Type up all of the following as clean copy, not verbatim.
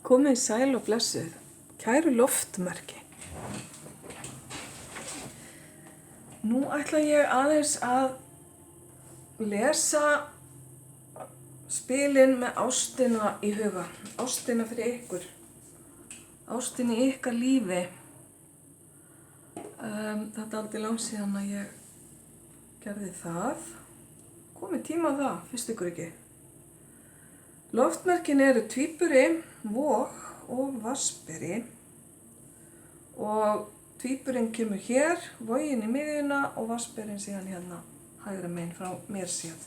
Komið sæl og blessuð, kæru loftmerki. Nú ætla ég aðeins að lesa spilin með ástina í huga, ástina fyrir ykkur, ástin í ykkar lífi. Þetta er aldrei langt síðan að ég gerði það. Komið tíma á það, finnst ykkur ekki? Loftmerkin eru tvíburi, vog og vatnsberi og tvíburinn kemur hér, voginn í miðjuna og vatnsberinn síðan hérna hægra megin frá mér séð.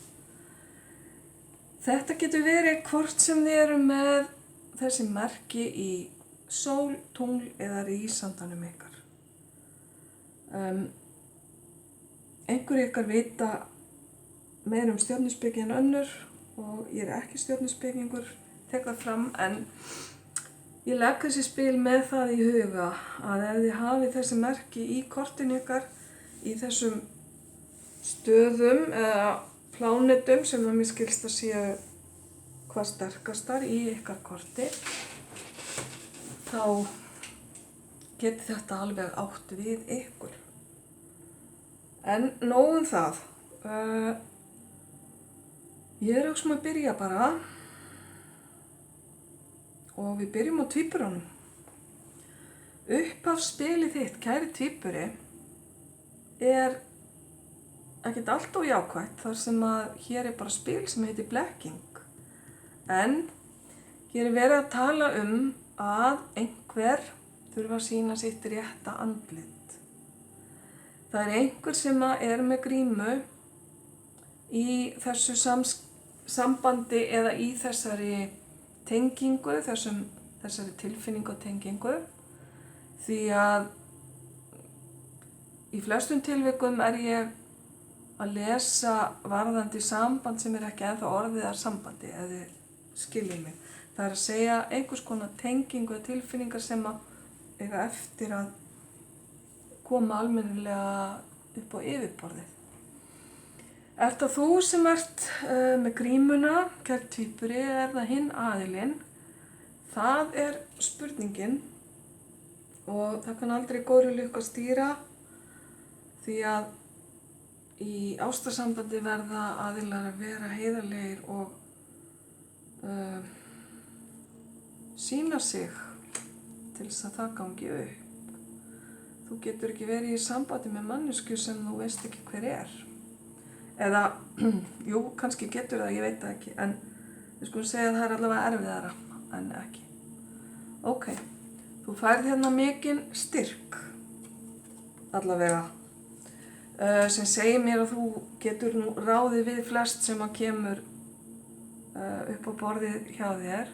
Þetta getur verið hvort sem þið eru með þessi merki í sól, tungl eða rísandanum ykkar. Einhver ykkar vita meira stjörnuspeki en önnur og ég er ekki stjörnuspekingur, tek það fram, en ég legg þessi spil með það í huga að ef þið hafið þessi merki í kortinu ykkar, í þessum stöðum eða plánetum sem það mér skilst að séu hvað sterkastar í ykkar korti, þá geti þetta alveg átt við ykkur. En nóg um það. Ég er að byrja bara og við byrjum á tvíburunum. Upphafsspilið þitt, kæri tvíburi, er ekkert alltof jákvætt þar sem að hér er bara spil sem heitir blekking. En hér er verið að tala að einhver þurfa að sýna sitt rétta andlit. Það er einhver sem er með grímu í þessu sambandi eða í þessari tengingu, þessari tilfinningu og tengingu, því að í flestum tilvikum er ég að lesa varðandi samband sem er ekki ennþá orðið að sambandi, eða skiljið mig. Það er að segja einhvers konar tengingu og tilfinningar sem eiga eftir að koma almennilega upp á yfirborðið. Er það þú sem ert með grímuna, kæri tvíburi, er það hinn aðilinn? Það er spurningin og það kann aldrei góðri lukku að stýra því að í ástarsambandi verða aðilar að vera heiðarlegir og sýna sig til þess að það gangi upp. Þú getur ekki verið í sambandi með manneskju sem þú veist ekki hver er. Eða, jú, kannski getur það, ég veit það ekki, en við skulum segja að það er allavega erfiðara en ekki. Ok, þú færð hérna mikinn styrk, allavega, sem segir mér að þú getur nú ráðið við flest sem að kemur upp á borðið hjá þér.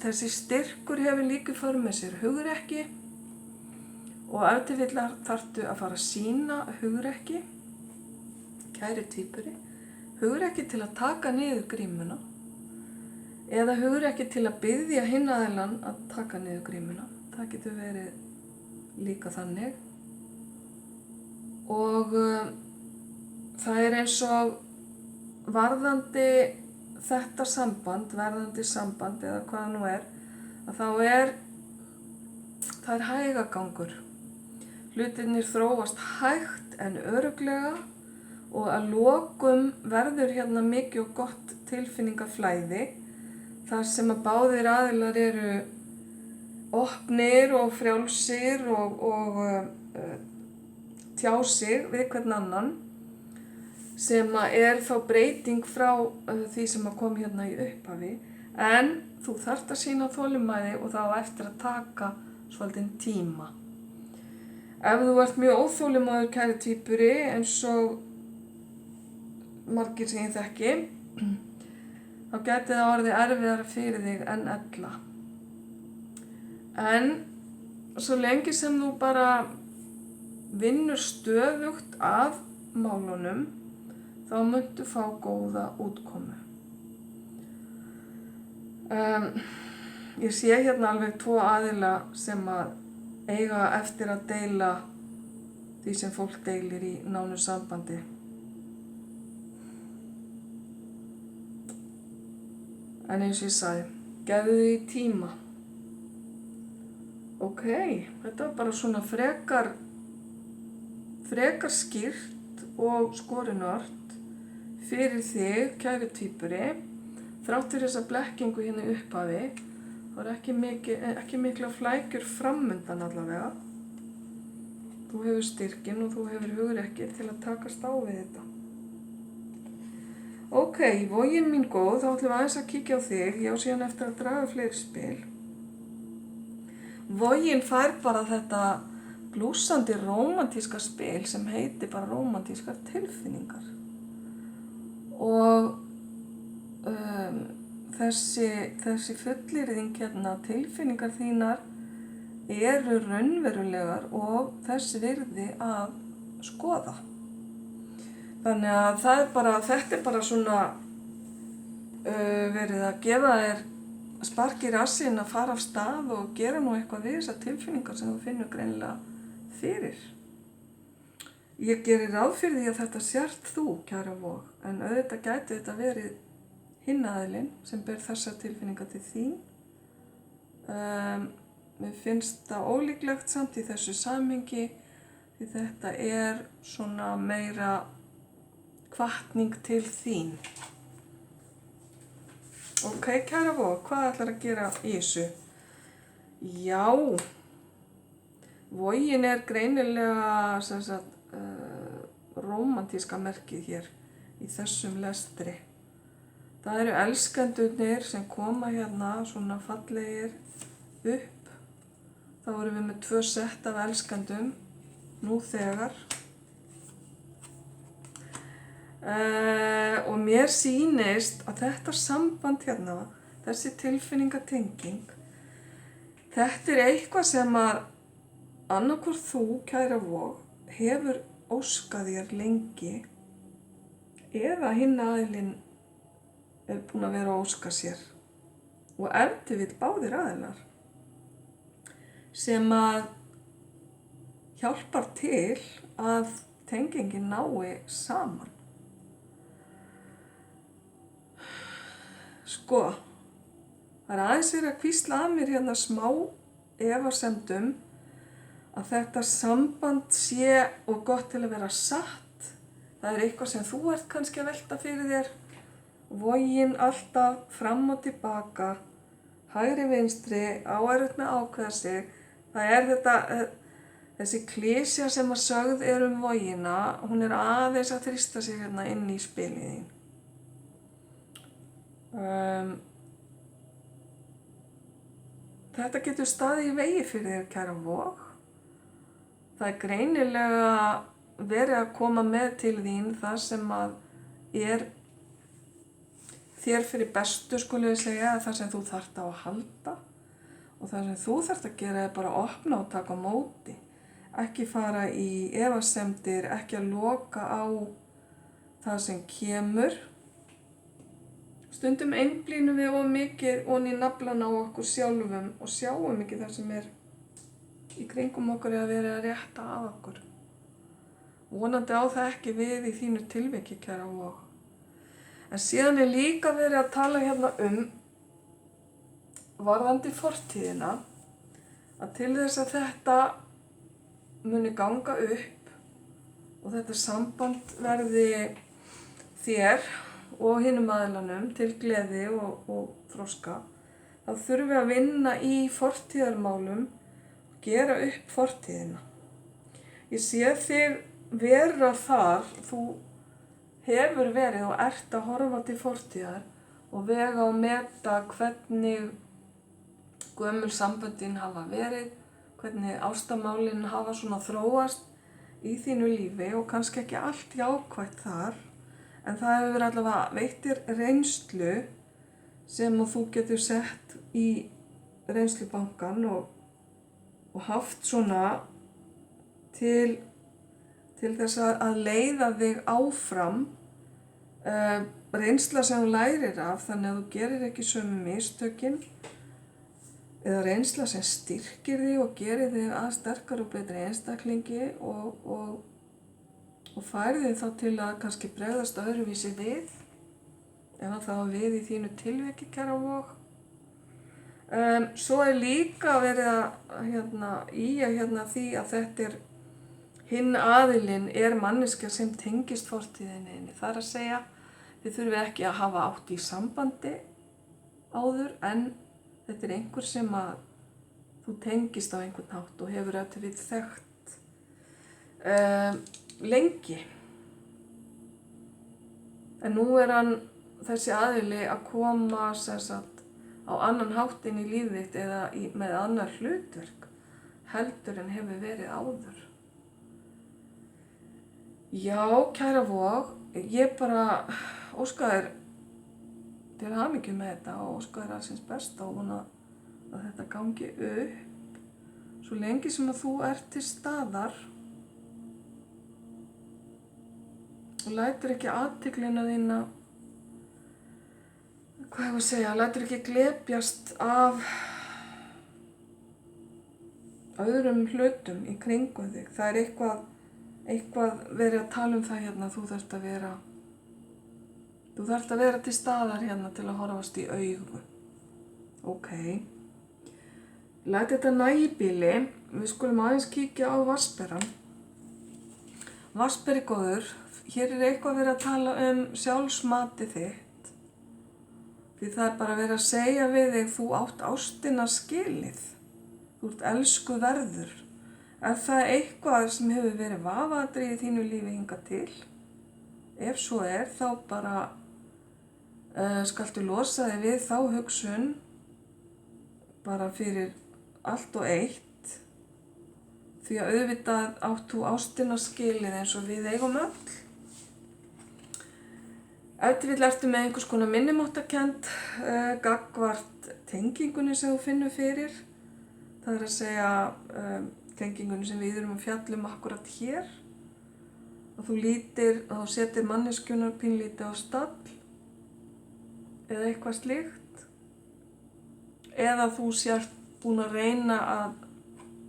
Þessi styrkur hefur líka för með sér hugrekki og ef til vill þarftu að fara að sýna hugrekki. Kæri tvíburi, hugrekki til að taka niður grímuna eða hugrekki til að biðja hinn aðilann að taka niður grímuna. Það getur verið líka þannig. Og það er eins og varðandi þetta samband, verðandi samband eða hvað nú er, að það er hægagangur. Hlutirnir þróast hægt en örugglega og að lokum verður hérna mikið og gott tilfinningaflæði þar sem að báðir aðilar eru opnir og frjálsir og tjá sig við hvern annan sem að er þá breyting frá því sem að kom hérna í upphafi, en þú þarft að sýna þolinmæði og þá eftir að taka svolítinn tíma. Ef þú ert mjög óþolinmóður, kæri tvíburi, eins og margir sem ég þekki, þá gæti það orðið erfiðara fyrir þig en ella. En svo lengi sem þú bara vinnur stöðugt að málunum, þá muntu fá góða útkomu. Ég sé hérna alveg 2 aðila sem að eiga eftir að deila því sem fólk deilir í nánu sambandi. En eins og ég sagði, gefðu því tíma. Ok, þetta var bara svona frekar skýrt og skorinort fyrir þig, kæri tvíburi. Þrátt fyrir þessa blekkingu hérna í upphafi, það er ekki mikla flækjur framundan allavega. Þú hefur styrkinn og þú hefur hugrekkið til að takast á við þetta. Ok, Vogin mín góð, þá ætlum við aðeins að kíkja á þig. Ég á síðan eftir að draga fleiri spil. Vogin fær bara þetta blússandi rómantíska spil sem heitir bara rómantískar tilfinningar. Og þessi fullyrðing hérna, tilfinningar þínar eru raunverulegar og þess virði að skoða. Þannig að þetta er bara svona verið að gefa þér spark í rassinn að fara af stað og gera nú eitthvað við þessar tilfinningar sem þú finnur greinilega fyrir. Ég gerir ráð fyrir því að þetta sért þú, kæra Vog, en auðvitað gæti þetta verið hinn aðilinn sem ber þessar tilfinningar til þín. Mér finnst það ólíklegt samt í þessu samhengi því þetta er svona meira hvatning til þín. Ok, kæra Vog, hvað ætlar að gera í þessu? Já, Vogin er greinilega rómantíska merkið hér í þessum lestri. Það eru elskendurnir sem koma hérna svona fallegir upp. Þá erum við með 2 sett af elskendum nú þegar. Og mér sýnist að þetta samband hérna, þessi tilfinningatenging, þetta er eitthvað sem að annaðhvort þú, kæra Vog, hefur óskað þér lengi eða hinn aðilinn er búinn að vera að óska sér. Og ef til vill báðir aðilar sem að hjálpar til að tengingin nái saman. Sko, það er aðeins verið að hvísla að mér hérna smá efasemdum að þetta samband sé og gott til að vera satt. Það er eitthvað sem þú ert kannski að velta fyrir þér. Vogin alltaf fram og tilbaka, hægri vinstri, áerfitt með að ákveða sig. Það er þessi klísja sem að sögð er Vogina, hún er aðeins að þrýsta sig hérna inn í spilið þín. Þetta getur staðið í vegi fyrir þér, kæra Vog. Það er greinilega verið að koma með til þín það sem að er þér fyrir bestu, skulum við segja, það sem þú þarft á að halda. Og það sem þú þarft að gera er bara að opna og taka á móti. Ekki fara í efasemdir, ekki að loka á það sem kemur. Stundum einblínum við of mikið ofan í naflana á okkur sjálfum og sjáum ekki það sem er í kringum okkur eða verið að rétta að okkur. Vonandi á það ekki við í þínu tilviki, kæra Vog. En síðan er líka verið að tala hérna varðandi fortíðina, að til þess að þetta muni ganga upp og þetta samband verði þér og hinum aðilanum til gleði og þroska, þá þurfum við að vinna í fortíðarmálum og gera upp fortíðina. Ég sé þig vera þar, þú hefur verið og ert að horfa til fortíðar og vega og meta hvernig gömul samböndin hafa verið, hvernig ástamálin hafa svona þróast í þínu lífi og kannski ekki allt jákvætt þar, en það hefur verið allavega veittir reynslu sem þú getur sett í reynslubankann og haft svona til þess að leiða þig áfram, reynsla sem þú lærir af, þannig að þú gerir ekki sömu mistökin, eða reynsla sem styrkir þig og gerir þig að sterkari og betri einstaklingi og færir þig þá til að kannski bregðast öðruvísi við, ef það var við í þínu tilviki, kæra Vog. Svo líka verið að því að þetta hinn aðilinn manneskja sem tengist fortíðinni. Það að segja, þið þurfið ekki að hafa átt í sambandi áður, en þetta einhver sem að þú tengist á einhvern hátt og hefur ef til vill þekkt lengi. En nú hann þessi aðili að koma sem sagt á annan hátt inn í lífið þitt eða með annar hlutverk heldur en hefur verið áður. Já, kæra Vog, ég bara óska þér til hamingju með þetta og óska þér alls hins besta og vona að þetta gangi upp svo lengi sem að þú ert til staðar og lætur ekki athyglina þína, hvað ég að segja, lætur ekki glepjast af öðrum hlutum í kringum þig. Það eitthvað verið að tala um það hérna, þú þarft að vera til staðar hérna til að horfast í augu. Ok. Læt þetta nægja í bili, við skulum aðeins kíkja á vatnsberann. Vatnsberi góður, hér eitthvað verið að tala um sjálfsmatið þitt. Því það bara verið að segja við þig, þú átt ástina skilið. Þú ert elskuverður. Það eitthvað sem hefur verið vafaatriði í þínu lífi hingað til? Ef svo þá bara skaltu losa þig við þá hugsun bara fyrir allt og eitt. Því að auðvitað átt þú ástina skilið eins og við eigum öll. Ef til vill ertu með einhvers konar minnimáttakennd gagnvart tengingunni sem þú finnur fyrir. Það að segja tengingunni sem við erum að fjalla um akkurat hér. Og þú setir manneskjunar pínlítið á stall eða eitthvað slíkt. Eða þú sért búin að reyna að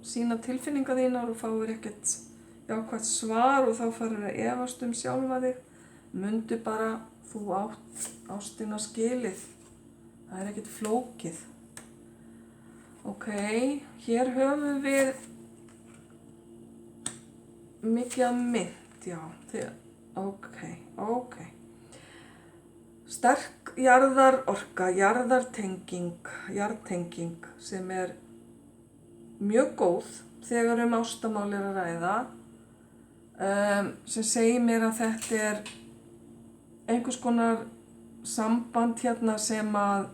sýna tilfinningar þínar og fáir ekkert jákvætt svar og þá farir að efast sjálfa þig. Mundu bara, þú átt ástina skilið. Það ekkert flókið. Ok, hér höfum við mikið af mynd, já. Ok. Sterk jarðarorka, jarðtenging sem mjög góð þegar ástamál að ræða, sem segir mér að þetta einhvers konar samband hérna sem að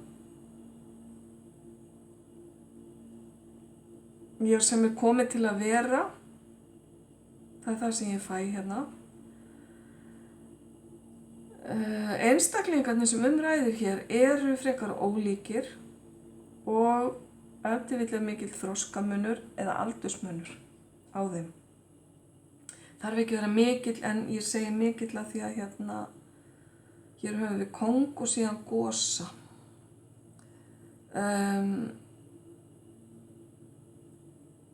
sem komið til að vera. Það það sem ég fæ hérna. Einstaklingarnir sem ræðir hér eru frekar ólíkir og ef til vill mikill þroskamunur eða aldursmunur á þeim. Þarf ekki að vera mikill, en ég segi mikill að því að hér höfum við kóng og síðan gosa.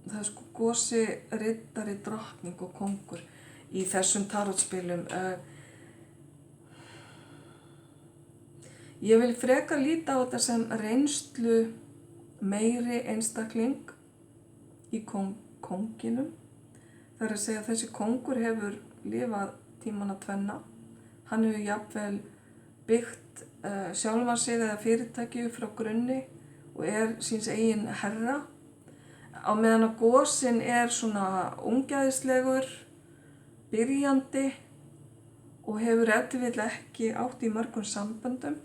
Það gosi, riddari, drottning og kóngur í þessum tarotspilum. Ég vil frekar líta á þetta sem reynslu meiri einstakling í kónginum. Það að segja að þessi kóngur hefur lifað tímana tvenna. Hann hefur jafnvel byggt sjálfan sig eða fyrirtæki frá grunni og síns eigin herra. Á meðan að gosin svona ungæðislegur, byrjandi og hefur ef til vill ekki átt í mörgum samböndum.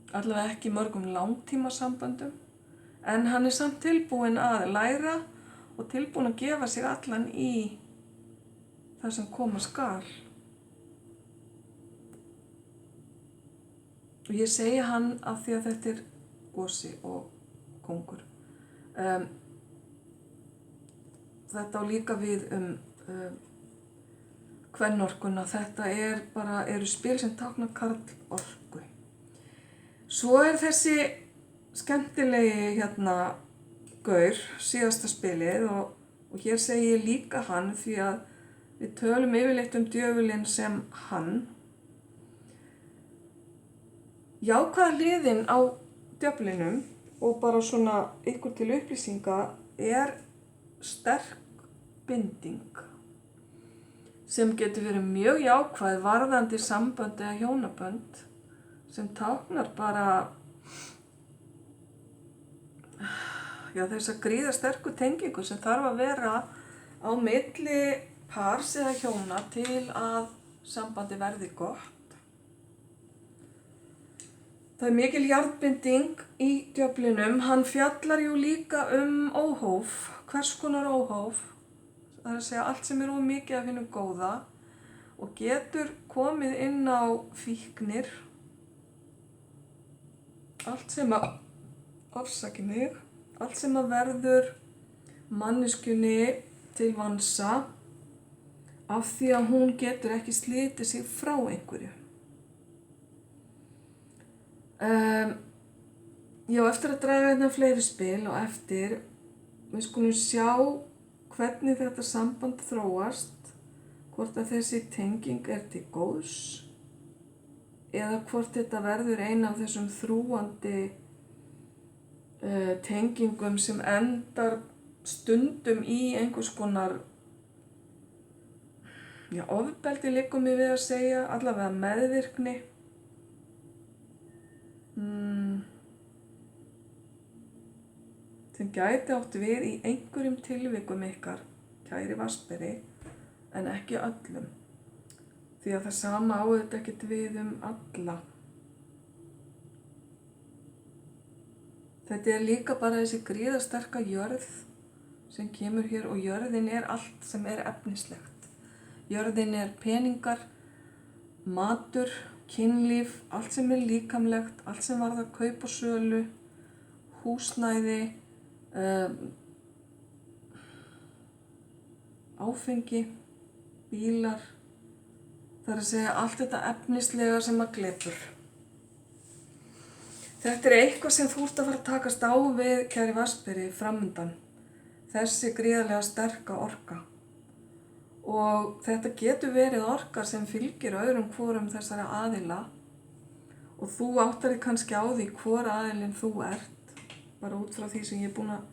Allavega ekki mörgum langtímasamböndum. En hann samt tilbúinn að læra og tilbúinn að gefa sig allan í það sem koma skal. Og ég segi hann af því að þetta gosi og kóngur. Þetta á líka við kvennorkuna. Þetta eru spil sem tákna karlorku. Svo þessi skemmtilegi gaur, síðasta spilið og hér segi ég líka hann því að við tölum yfirleitt djöfulinn sem hann. Jákvæða hliðin á djöflinum og bara svona ykkur til upplýsinga sterk binding sem getur verið mjög jákvæð varðandi sambönd eða hjónabönd sem táknar bara þessa gríðarsterku tengingu sem þarf að vera á milli pars eða hjóna til að sambandi verði gott. Það mikil jarðbinding í djöflinum, hann fjallar jú líka óhóf, hvers konar óhóf, það að segja allt sem of mikið af hinu góða og getur komið inn á fíknir, allt sem verður manneskjunni til vansa af því að hún getur ekki slitið sig frá einhverju. Ég á eftir að draga hérna fleiri spil og eftir við skulum sjá hvernig þetta samband þróast, hvort að þessi tenging til góðs eða hvort þetta verður ein af þessum þrúgandi tengingum sem endar stundum í einhvers konar ofbeldi liggur mig við að segja, allavega meðvirkni. Sem gæti átt við í einhverjum tilvikum ykkar, kæri vatnsberi, en ekki öllum. Því að það sama á þetta ekkert við alla. Þetta líka bara þessi gríðarsterka jörð sem kemur hér og jörðin allt sem efnislegt. Jörðin peningar, matur, kynlíf, allt sem líkamlegt, allt sem varðar kaup og sölu, húsnæði, áfengi, bílar, það að segja allt þetta efnislega sem glepur. Þetta eitthvað sem þú ert að fara að takast á við, kæri vatnsberi, framundan, þessi gríðarlega sterka orka. Og þetta getur verið orka sem fylgir öðrum hvorum þessara aðila og þú áttar þig kannski á því hvor aðilinn þú ert, bara út frá því sem ég búin að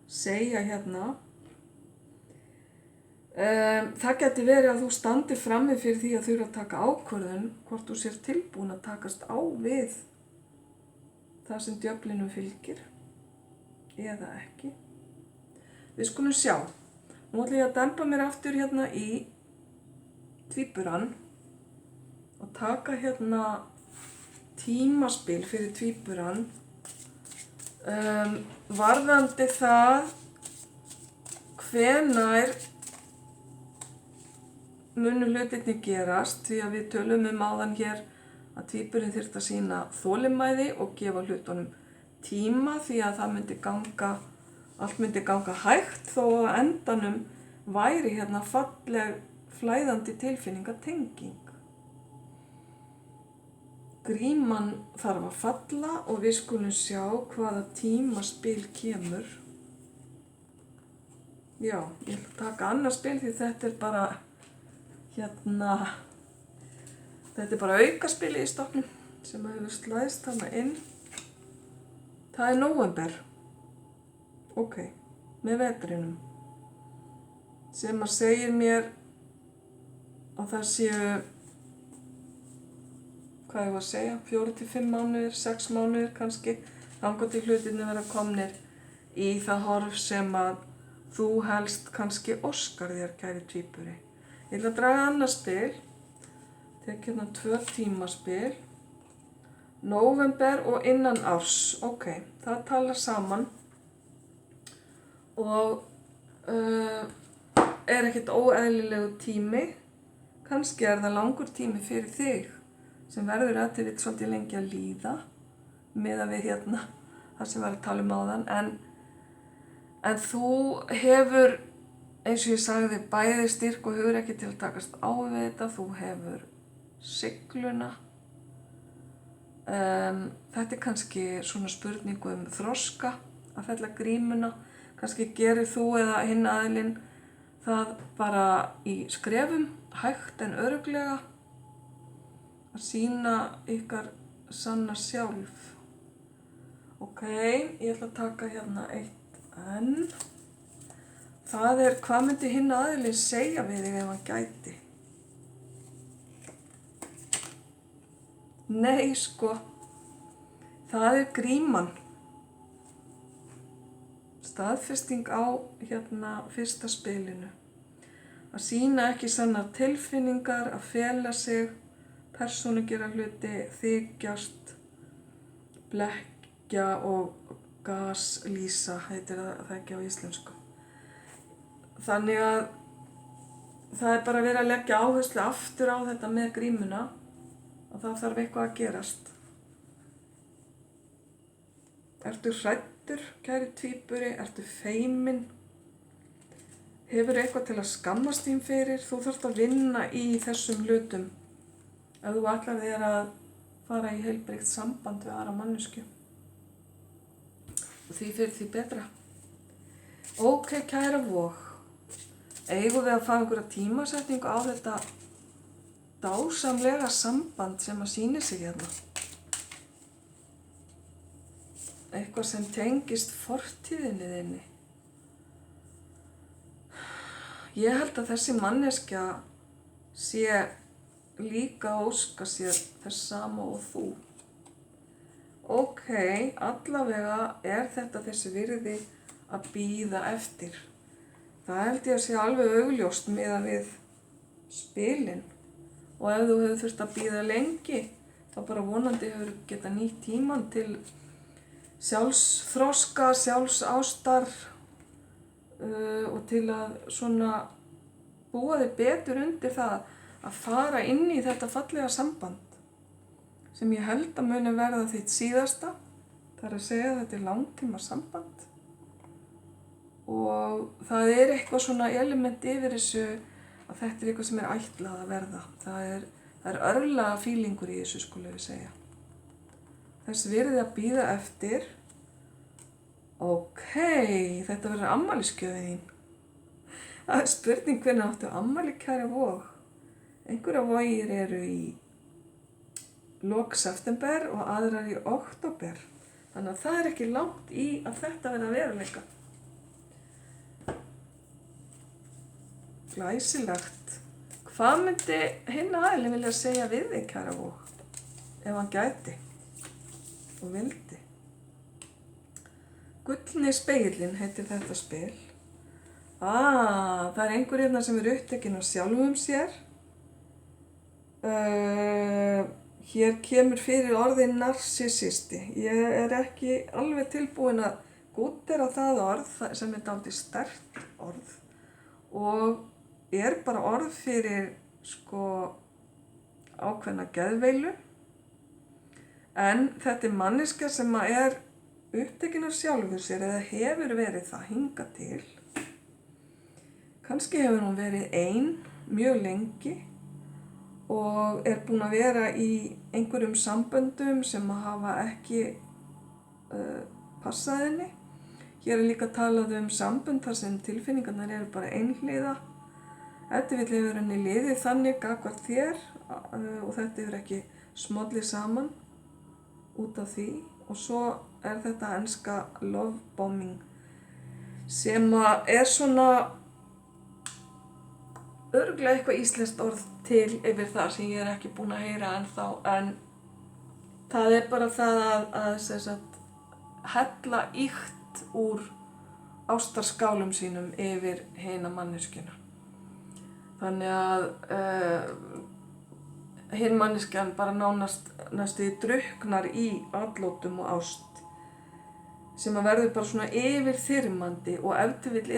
segja hérna. Það getur verið að þú standir frammi fyrir því að þurfa að taka ákvörðun hvort þú sér tilbúin að takast á við það sem djöflinum fylgir eða ekki. Við skulum sjá. Nú ætla ég að dempa mér aftur hérna í tvíburann og taka hérna tímaspil fyrir tvíburann varðandi það hvenær munu hlutirnir gerast, því að við tölum áðan hér að tvíburinn þyrfti að sýna þolinmæði og gefa hlutunum tíma því að allt myndi ganga hægt þó að endanum væri hérna falleg flæðandi tilfinningatenging. Gríman þarf að falla og við skulum sjá hvaða tímaspil kemur. Já, ég ætla að taka annað spil því þetta bara þetta bara aukaspil í stofnum sem hefur slæðst hana inn. Það nóvember. Ok, með vetrinum. Sem segir mér að það séu, hvað ég var að segja, 4 til 5 mánuðir, 6 mánuðir kannski, þangað til hlutirnir vera komnir í það horf sem að þú helst kannski óskar þér, kæri tvíburi. Ég ætla að draga annað spil, tek hérna 2 tímaspil, nóvember og innan árs, ok, það talar saman og ekkert óeðlilegu tími, kannski það langur tími fyrir þig sem verður ef til vill svolítið lengi að líða miðað við hérna það sem var að tala áðan, en þú hefur, eins og ég sagði, bæði styrk og hugrekki til að takast á við þetta, þú hefur sigluna. Þetta kannski svona spurning þroska að fella grímuna, kannski gerir þú eða hinn aðilinn það bara í skrefum, hægt en örugglega, að sýna ykkar sanna sjálf. Ok, ég ætla að taka hérna eitt enn. Það hvað myndi hinn aðilinn segja við þig ef hann gæti? Nei, sko. Það gríman. Staðfesting á hérna fyrsta spilinu. Að sýna ekki sannar tilfinningar, að fela sig, persónugera hluti, þykjast, blekkja og gaslýsa, heitir það ekki á íslensku. Þannig að það bara verið að leggja áherslu aftur á þetta með grímuna og það þarf eitthvað að gerast. Ertu hræddur, kæri tvíburi? Ertu feiminn? Hefur eitthvað til að skammast þín fyrir? Þú þarft að vinna í þessum hlutum ef þú ætlar þér að fara í heilbrigt samband við aðra manneskju. Og því fyrir því betra. Ok, kæra Vog. Eigum við að fá einhverja tímasetningu á þetta dásamlega samband sem að sýni sig hérna? Eitthvað sem tengist fortíðinni þinni. Ég held að þessi manneskja sé líka að óska sér þess sama og þú. Ok, allavega þetta þessi virði að bíða eftir. Það held ég að sé alveg augljóst miðað við spilin. Og ef þú hefur þurft að bíða lengi, þá bara vonandi hefur getað nýtt tíman til sjálfsþroska, sjálfsástar og til að svona búa þig betur undir það að fara inn í þetta fallega samband sem ég held að muni verða þitt síðasta. Það að segja að þetta langtíma samband og það eitthvað svona element yfir þessu að þetta eitthvað sem ætlað að verða. Það örlaga fílingur í þessu, skulum við segja. Þess virði að bíða eftir. Ok, þetta verður afmælisgjöfin þín. Það spurning hvernig áttu afmæli, kæra Vog. Einhverjar Vogir eru í lok september og aðrar í október. Þannig að það ekki langt í að þetta verða veruleika. Glæsilegt. Hvað myndi hinn aðilinn vilja segja við þig, kæra Vog, ef hann gæti og vildi? Gullni spegillinn heitir þetta spil. Það einhver hérna sem upptekinn af sjálfum sér. Hér kemur fyrir orðið narsisisti. Ég ekki alveg tilbúin að gúttera það orð sem dálítið sterkt orð og bara orð fyrir ákveðna geðveilu. En þetta manneskja sem upptekinn af sjálfur sér eða hefur verið það hingað til. Kannski hefur hún verið ein mjög lengi og búin að vera í einhverjum samböndum sem hafa ekki passað henni. Hér líka talað sambönd þar sem tilfinningarnar bara einhliða. Þetta hefur henni liðið þannig gagnvart þér og þetta hefur ekki smollið saman út af því. Og svo þetta enska love bombing sem svona örugglega eitthvað íslenskt orð til yfir það sem ég ekki búin að heyra ennþá. En það bara það að hella ýkt úr ástarskálum sínum yfir hina manneskjuna. Þannig að hinn manneskjan bara næstu drukknar í atlótum og ást sem verður bara svona yfirþyrmandi og ef til vill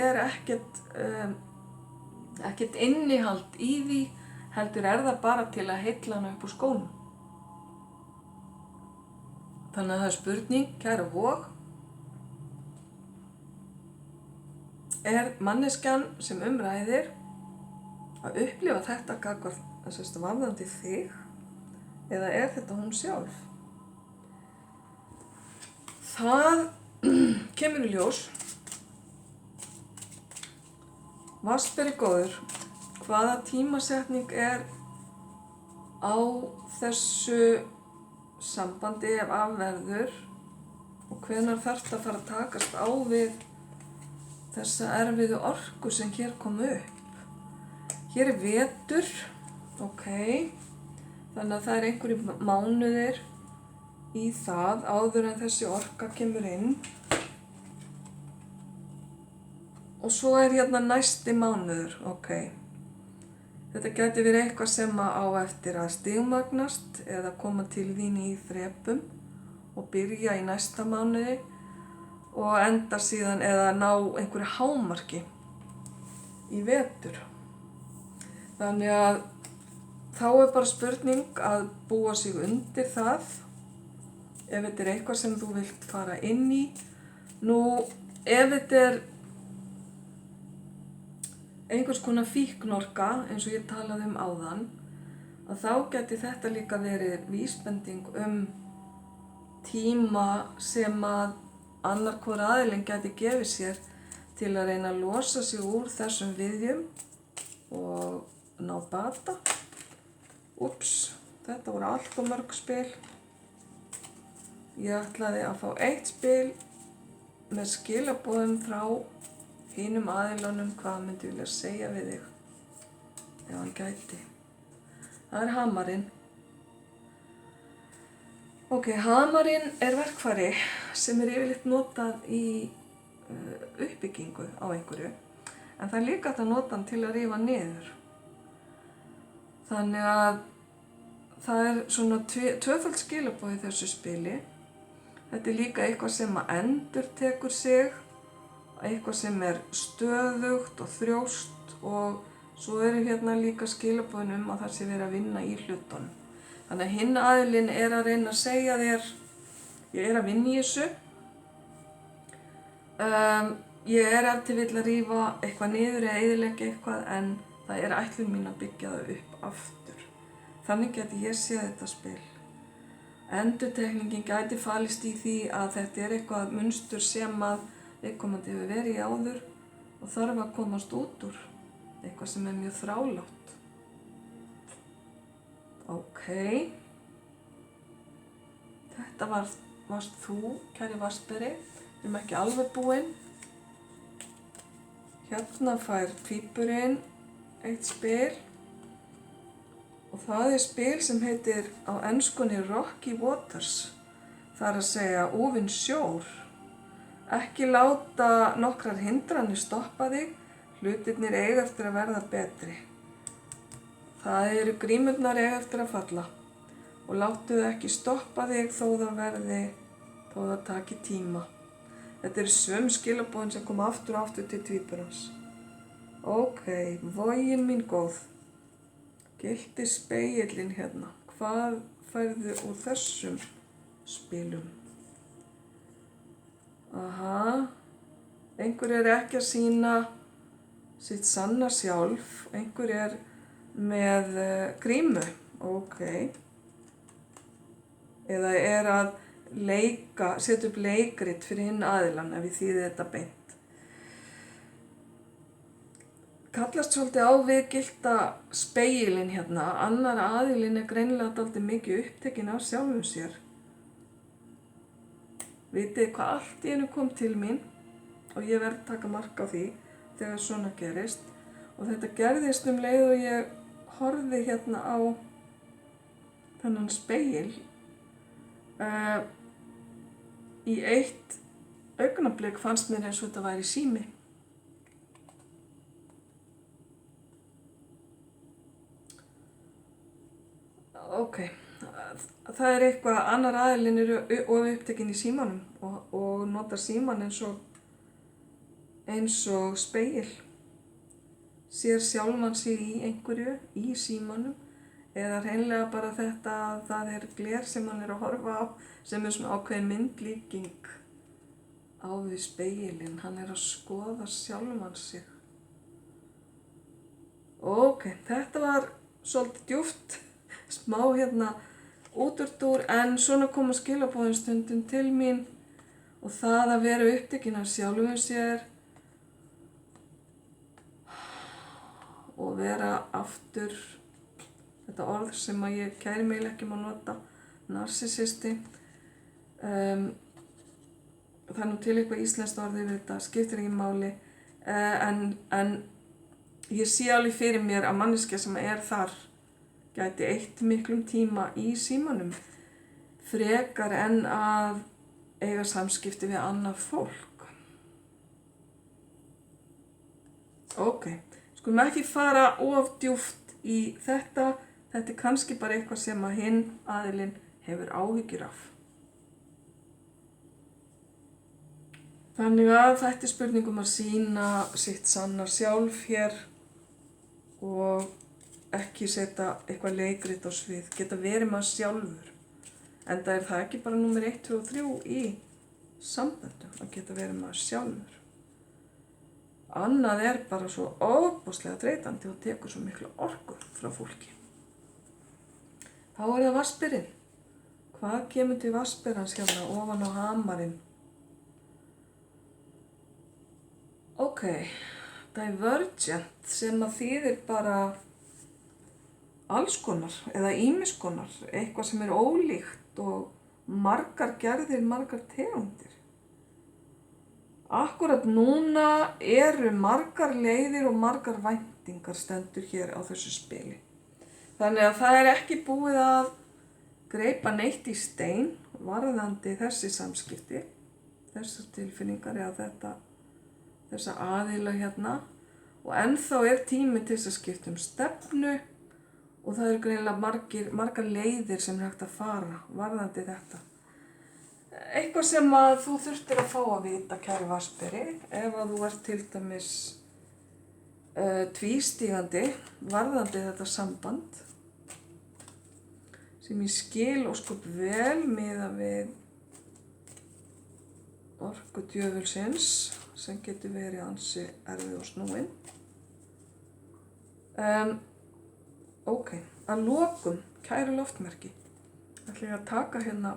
ekkert innihald í því, heldur það bara til að heilla hana upp úr skónum. Þannig að það spurning, kæra Vog, manneskjan sem ræðir að upplifa þetta gagnvart varðandi þig eða þetta hún sjálf? Það kemur í ljós. Vatnsberi góður, hvaða tímasetning á þessu sambandi ef af verður og hvenær þarftu að fara að takast á við þessa erfiðu orku sem hér kom upp. Hér er vetur, ok, þannig að það er einhverjir mánuðir í það áður en þessi orka kemur inn. Og svo er hérna næsti mánuður, ok. Þetta gæti verið eitthvað sem á eftir að stigmagnast eða koma til þín í þrepum og byrja í næsta mánuði og enda síðan eða ná einhverju hámarki í vetur. Þannig að þá er bara spurning að búa sig undir það ef þetta er eitthvað sem þú vilt fara inn í. Nú, ef þetta er einhvers konar fíknorka, eins og ég talaði áðan, að þá geti þetta líka verið vísbending tíma sem að annar hvor aðilinn geti gefið sér til að reyna að losa sig úr þessum viðjum og ná bata. Úps, þetta voru allt of mörg spil. Ég ætlaði að fá eitt spil með skilaboðum frá hinum aðilunum, hvað myndi vilja segja við þig ef hann gæti. Það er hamarinn. Ok, hamarinn er verkfæri sem er yfirleitt notað í uppbyggingu á einhverju, en það er líka hægt að nota hann til að rífa niður. Þannig að það er svona tvöföld skilaboð í þessu spili. Þetta er líka eitthvað sem að endurtekur sig, eitthvað sem er stöðugt og þrjóst, og svo eru hérna líka skilaboðin að það sé verið að vinna í hlutunum. Þannig að hinn aðilinn er að reyna að segja þér, ég er að vinna í þessu, ég er ef til vill að rífa eitthvað niður eða eyðileggja eitthvað, en það er ætlun mín að byggja það upp aftur. Þannig geti ég séð þetta spil. Endurtekningin gæti falist í því að þetta er eitthvað munstur sem að viðkomandi hefur verið í áður og þarf að komast út úr, eitthvað sem er mjög þrálátt. Ok, þetta varst þú, kæri Vatnsberi, við erum ekki alveg búin. Hérna fær tvíburinn eitt spil og það er spil sem heitir á enskunni Rocky Waters, það er að segja úfinn sjór. Ekki láta nokkrar hindranir stoppa þig, hlutirnir eiga eftir að verða betri. Það eru grímurnar eiga eftir að falla og láttu þau ekki stoppa þig þó það taki tíma. Þetta eru sömu skilaboðin sem koma aftur og aftur til tvíburans. Ok, vogin mín góð, gilti spegillinn hérna, hvað færðu úr þessum spilum? Aha, einhver er ekki að sýna sitt sanna sjálf, einhver er með grímu, ok. Eða er að setja upp leikrit fyrir hinn aðilann ef ég þýði þetta beint. Kallast svolítið á við gilta spegilinn hérna, annar aðilinn er greinilega dálítið mikið upptekinn af sjálfum sér. Vitið hvað allt í einu kom til mín og ég verð að taka mark á því þegar svona gerist. Og þetta gerðist leið og ég horfði hérna á þennan spegil í eitt augnablik fannst mér eins og þetta væri sími. Ok, það er eitthvað, annar aðilinn er of upptekinn í símanum og notar síman eins og spegil. Sér sjálfan sig í einhverju, í símanum, eða hreinlega bara þetta að það er gler sem hann er að horfa á, sem er svona ákveðin myndlíking á við spegilinn. Hann er að skoða sjálfan sig. Ok, þetta var svolítið djúpt, smá hérna útúrdúr, en svona koma skilaboðin stundum til mín og það að vera upptekinn af sjálfum sér og vera aftur, þetta orð sem að ég kæri mig ekki má nota, narsisisti. það er nú til eitthvað íslenskt orð yfir þetta, skiptir ekki máli, en ég sé alveg fyrir mér að manneskja sem þar gæti eytt miklum tíma í símanum frekar en að eiga samskipti við annað fólk. Ok, skulum ekki fara of djúpt í þetta. Þetta kannski bara eitthvað sem að hinn aðilinn hefur áhyggjur af. Þannig að þetta spurningum að sýna sitt sanna sjálf hér og ekki setja eitthvað leikrit á svið, geta verið maður sjálfur. Enda það ekki bara númer 1, 2 og 3 í samböndum að geta verið maður sjálfur. Annað bara svo ofboðslega þreytandi og tekur svo mikla orku frá fólki. Þá það vatnsberinn. Hvað kemur til vatnsberans hérna ofan á hamarinn? Ok, divergent sem að þýðir bara alls konar eða ýmiss konar, eitthvað sem ólíkt og margar gerðir, margar tegundir. Akkúrat núna eru margar leiðir og margar væntingar stendur hér á þessu spili. Þannig að það ekki búið að greipa neitt í stein varðandi þessi samskipti, þessar tilfinningar eða þessa aðila hérna og ennþá tími til þess að skipta stefnu og það greinilega margar leiðir sem hægt að fara varðandi þetta. Eitthvað sem að þú þurftir að fá að vita, kæri vatnsberi, ef að þú til dæmis tvístígandi varðandi þetta samband sem ég skil ósköp vel miðað við orku djöfulsins sem getur verið ansi erfið og snúin. Ok, að lokum, kæru loftmerki, ætla ég að taka hérna,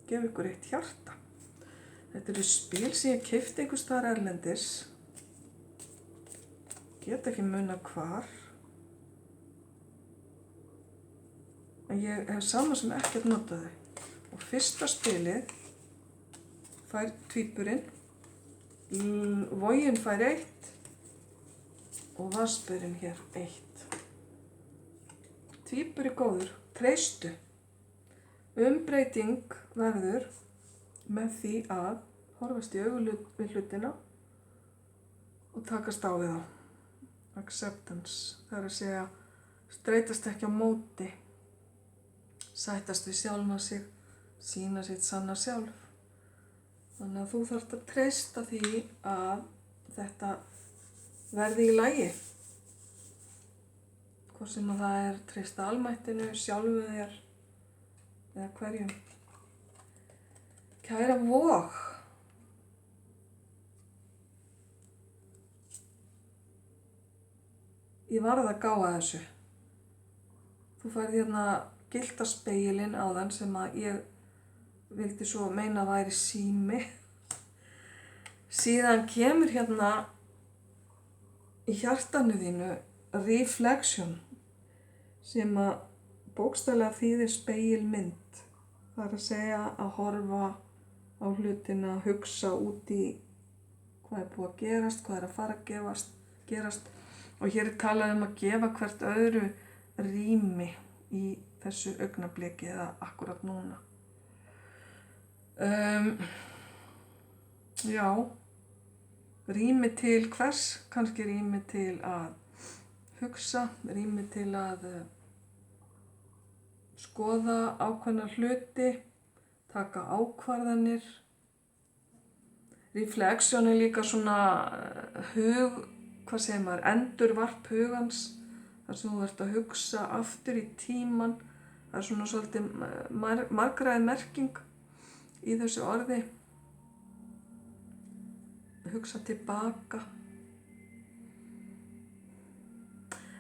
gefa ykkur eitt hjarta. Þetta eru spil sem ég keypti einhvers staðar erlendis, get ekki munað hvar, en ég hef saman sem ekkert notað þau. Og fyrsta spilið fær tvíburinn, Vogin fær 1 og vatnsberinn hér 1. Tvíburi góður, treystu. Umbreyting verður með því að horfast í augu við hlutina og takast á við þá. Acceptance, það að segja streitast ekki á móti, sættast við sjálfa sig, sýna sitt sanna sjálf. Þannig að þú þarft að treysta því að þetta verði í lagi. Hvort sem að það treysta almættinu, sjálfu þér eða hverjum. Kæra Vog. Ég varð að gá að þessu. Þú færð hérna gildaspegilinn áðan sem að ég vildi svo meina að væri sími. Síðan kemur hérna í hjartanu þínu reflection sem að bókstaflega þýðir spegilmynd. Það að segja að horfa á hlutina, hugsa út í hvað búið að gerast, hvað að fara að gerast. Og hér talað að gefa hvert öðru rými í þessu augnabliki eða akkurat núna. Já, rými til hvers? Kannski rými til að hugsa, rými til að skoða ákveðna hluti, taka ákvarðanir. Reflection líka svona hvað segir maður, endurvarp hugans, þar sem þú ert að hugsa aftur í tíman. Það svona svolítið margræð merking í þessu orði. Hugsa tilbaka.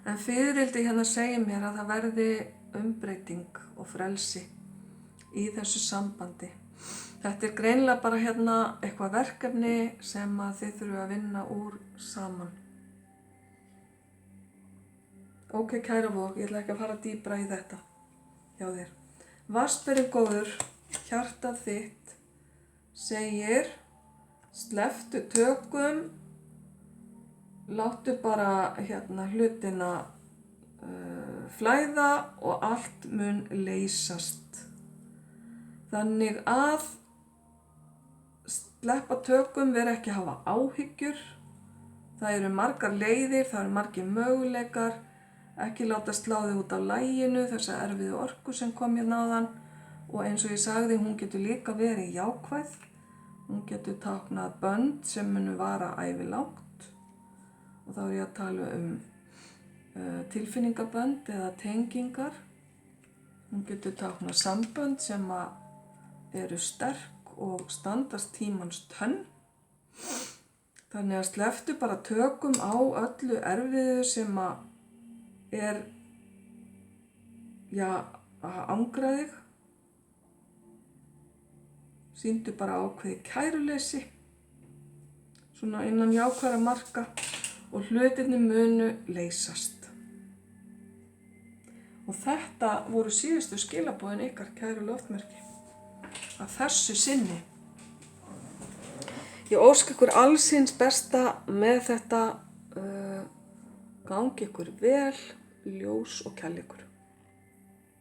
En fyririldi hérna segir mér að það verði umbreyting og frelsi í þessu sambandi. Þetta greinilega bara hérna eitthvað verkefni sem að þið þurfum að vinna úr saman. Ok, kæra Vog, ég ætla ekki að fara dýpra í þetta hjá þér. Vatnsberinn góður, hjartað þitt segir Slepptu tökum, láttu bara hlutina flæða og allt mun leysast. Þannig að sleppa tökum, vera ekki að hafa áhyggjur. Það eru margar leiðir, það eru margir möguleikar. Ekki láta slá þig út af laginu, þessa erfiðu orku sem kom hérna áðan. Og eins og ég sagði, hún getur líka verið jákvæð. Hún getur táknað bönd sem munu vara ævilangt. Og þá er ég að tala tilfinningabönd eða tengingar. Hún getur táknað sambönd sem eru sterk og standast tímans tönn. Þannig að slepptu bara tökum á öllu erfiðu sem er að angra þig. Sýndu bara ákveðið kæruleysi, svona innan jákvæðra marka og hlutirnir munu leysast. Og þetta voru síðustu skilaboðin ykkar, kæru loftmerki, að þessu sinni. Ég óska ykkur alls hins besta með þetta, gangi ykkur vel, ljós og kærleikur.